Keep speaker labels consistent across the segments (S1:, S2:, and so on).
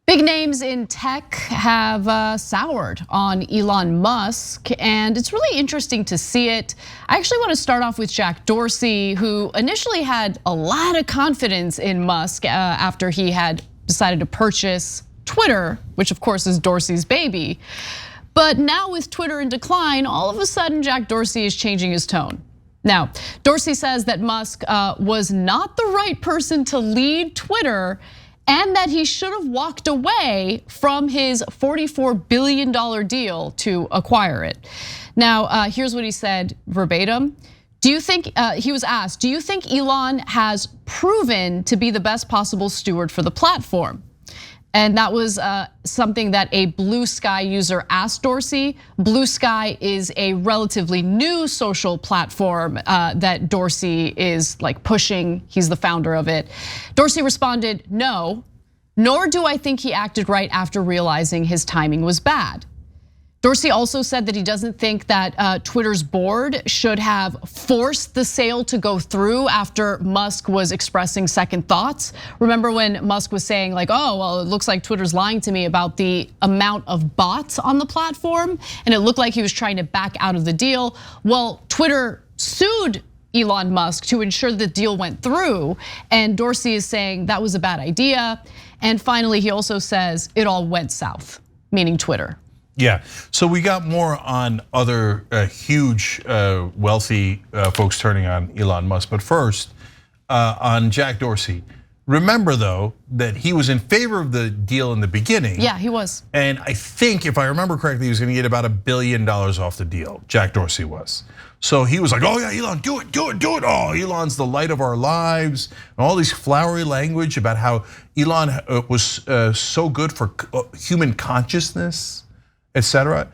S1: Big names in tech have soured on Elon Musk, and it's really interesting to see it. I actually want to start off with Jack Dorsey, who initially had a lot of confidence in Musk after he had decided to purchase Twitter, which of course is Dorsey's baby. But now with Twitter in decline, all of a sudden Jack Dorsey is changing his tone. Now, Dorsey says that Musk was not the right person to lead Twitter, and that he should have walked away from his $44 billion deal to acquire it. Now, here's what he said verbatim. Do you think, he was asked, do you think Elon has proven to be the best possible steward for the platform? And that was something that a Blue Sky user asked Dorsey. Blue Sky is a relatively new social platform that Dorsey is like pushing. He's the founder of it. Dorsey responded, no, nor do I think he acted right after realizing his timing was bad. Dorsey also said that he doesn't think that Twitter's board should have forced the sale to go through after Musk was expressing second thoughts. Remember when Musk was saying like, oh, well, it looks like Twitter's lying to me about the amount of bots on the platform, and it looked like he was trying to back out of the deal. Well, Twitter sued Elon Musk to ensure the deal went through, and Dorsey is saying that was a bad idea. And finally, he also says it all went south, meaning Twitter.
S2: Yeah, so we got more on other huge wealthy folks turning on Elon Musk. But first, on Jack Dorsey. Remember though, that he was in favor of the deal in the beginning.
S1: Yeah, he was.
S2: And I think if I remember correctly, he was gonna get about $1 billion off the deal, Jack Dorsey was. So he was like, oh yeah, Elon, do it, do it, do it. Oh, Elon's the light of our lives. And all these flowery language about how Elon was so good for human consciousness, etc.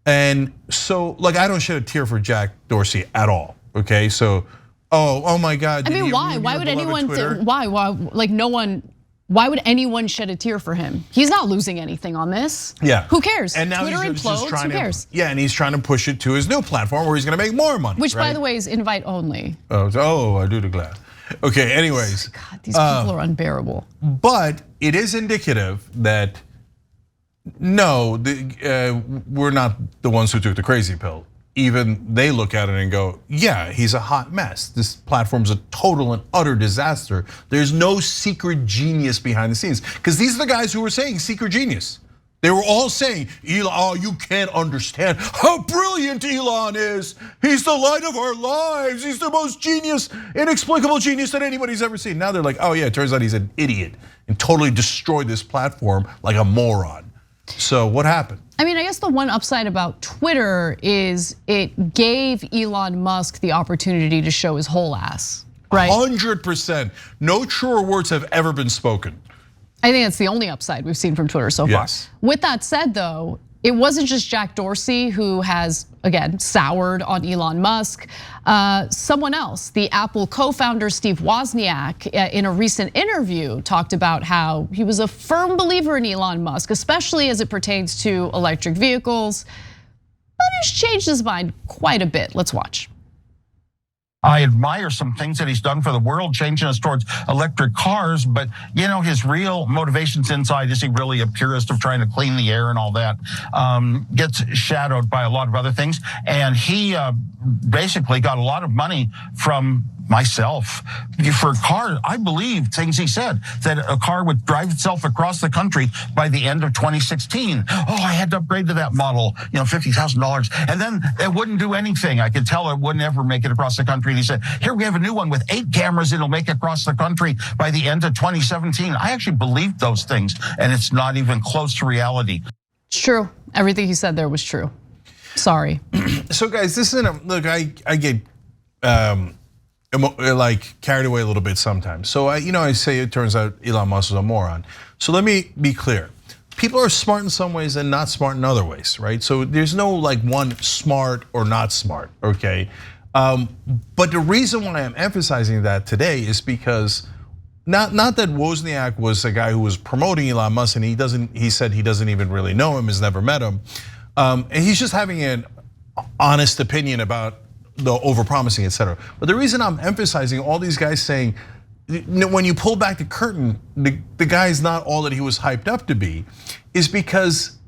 S2: And so, like, I don't shed a tear for Jack Dorsey at all. Okay, so, oh my God.
S1: I mean, why? Why would anyone? Why? Like, no one. Why would anyone shed a tear for him? He's not losing anything on this.
S2: Yeah.
S1: Who cares?
S2: And now
S1: Twitter
S2: he's
S1: implodes.
S2: trying
S1: Who cares?
S2: Yeah, and he's trying to push it to his new platform where he's gonna make more money.
S1: Which,
S2: right?
S1: by the way, is invite only.
S2: Oh, I do declare. Okay, anyways.
S1: God, these people are unbearable.
S2: But it is indicative that no, we're not the ones who took the crazy pill. Even they look at it and go, yeah, he's a hot mess. This platform's a total and utter disaster. There's no secret genius behind the scenes. Because these are the guys who were saying secret genius. They were all saying, Elon, oh, you can't understand how brilliant Elon is. He's the light of our lives. He's the most genius, inexplicable genius that anybody's ever seen. Now they're like, oh yeah, it turns out he's an idiot and totally destroyed this platform like a moron. So what happened?
S1: I mean, I guess the one upside about Twitter is it gave Elon Musk the opportunity to show his whole ass, right?
S2: 100%. No truer words have ever been spoken.
S1: I think that's the only upside we've seen from Twitter so far. With that said though, it wasn't just Jack Dorsey who has, again, soured on Elon Musk. Someone else, the Apple co-founder Steve Wozniak, in a recent interview talked about how he was a firm believer in Elon Musk, especially as it pertains to electric vehicles, but has changed his mind quite a bit. Let's watch.
S3: I admire some things that he's done for the world, changing us towards electric cars, but his real motivations inside, is he really a purist of trying to clean the air and all that, gets shadowed by a lot of other things. And he basically got a lot of money from myself for a car. I believe things he said, that a car would drive itself across the country by the end of 2016. Oh, I had to upgrade to that model, $50,000. And then it wouldn't do anything. I could tell it wouldn't ever make it across the country. And he said, here we have a new one with 8 cameras. It'll make it across the country by the end of 2017. I actually believed those things, and it's not even close to reality.
S1: It's true. Everything he said there was true. Sorry.
S2: So guys, this isn't look, I get like carried away a little bit sometimes. So I say it turns out Elon Musk is a moron. So let me be clear. People are smart in some ways and not smart in other ways, right? So there's no like one smart or not smart, okay? But the reason why I'm emphasizing that today is because not that Wozniak was a guy who was promoting Elon Musk and he said he doesn't even really know him, has never met him. And he's just having an honest opinion about the overpromising, etc. But the reason I'm emphasizing all these guys saying when you pull back the curtain, the guy's not all that he was hyped up to be, is because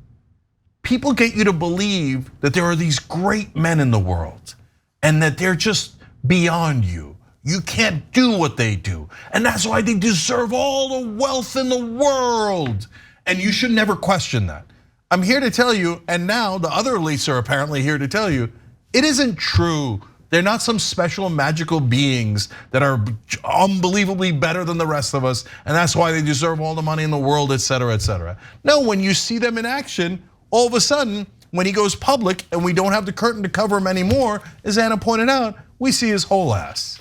S2: people get you to believe that there are these great men in the world and that they're just beyond you. You can't do what they do. And that's why they deserve all the wealth in the world. And you should never question that. I'm here to tell you, and now the other elites are apparently here to tell you, it isn't true. They're not some special magical beings that are unbelievably better than the rest of us, and that's why they deserve all the money in the world, et cetera, et cetera. No, when you see them in action, all of a sudden, when he goes public and we don't have the curtain to cover him anymore, as Anna pointed out, we see his whole ass.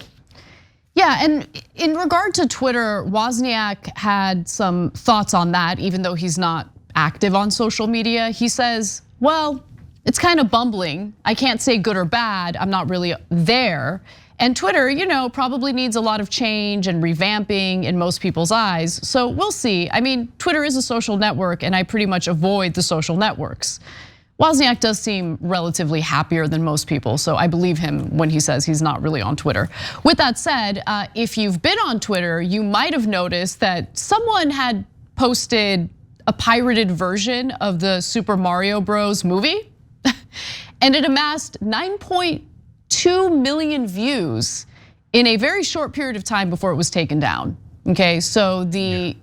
S1: Yeah, and in regard to Twitter, Wozniak had some thoughts on that, even though he's not active on social media. He says, well, it's kind of bumbling. I can't say good or bad, I'm not really there. And Twitter, probably needs a lot of change and revamping in most people's eyes. So we'll see. I mean, Twitter is a social network and I pretty much avoid the social networks. Wozniak does seem relatively happier than most people, so I believe him when he says he's not really on Twitter. With that said, if you've been on Twitter, you might have noticed that someone had posted a pirated version of the Super Mario Bros. Movie, and it amassed 9.2 million views in a very short period of time before it was taken down. Okay, so the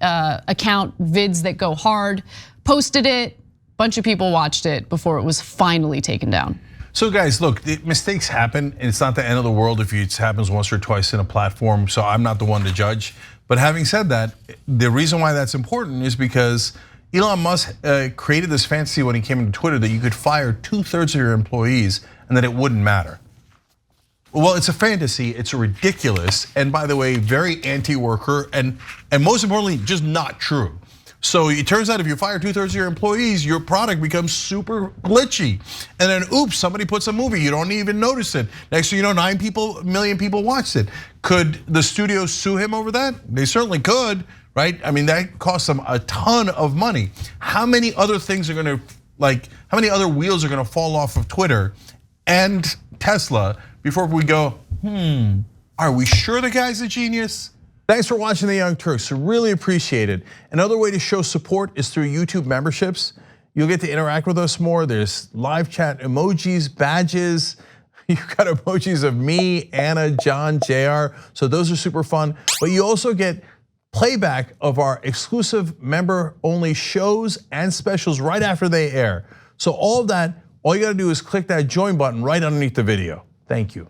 S1: account Vids That Go Hard posted it. Bunch of people watched it before it was finally taken down.
S2: So guys, look, mistakes happen, and it's not the end of the world if it happens once or twice in a platform, so I'm not the one to judge. But having said that, the reason why that's important is because Elon Musk created this fantasy when he came into Twitter that you could fire 2/3 of your employees and that it wouldn't matter. Well, it's a fantasy, it's ridiculous, and by the way, very anti-worker, and most importantly, just not true. So it turns out if you fire 2/3 of your employees, your product becomes super glitchy. And then oops, somebody puts a movie, you don't even notice it. Next thing you know, 9 million people watched it. Could the studio sue him over that? They certainly could, right? I mean, that costs them a ton of money. How many other things are gonna, how many other wheels are gonna fall off of Twitter and Tesla before we go, are we sure the guy's a genius? Thanks for watching The Young Turks, really appreciate it. Another way to show support is through YouTube memberships. You'll get to interact with us more. There's live chat emojis, badges. You've got emojis of me, Anna, John, JR, so those are super fun. But you also get playback of our exclusive member-only shows and specials right after they air. So all of that, all you gotta do is click that join button right underneath the video. Thank you.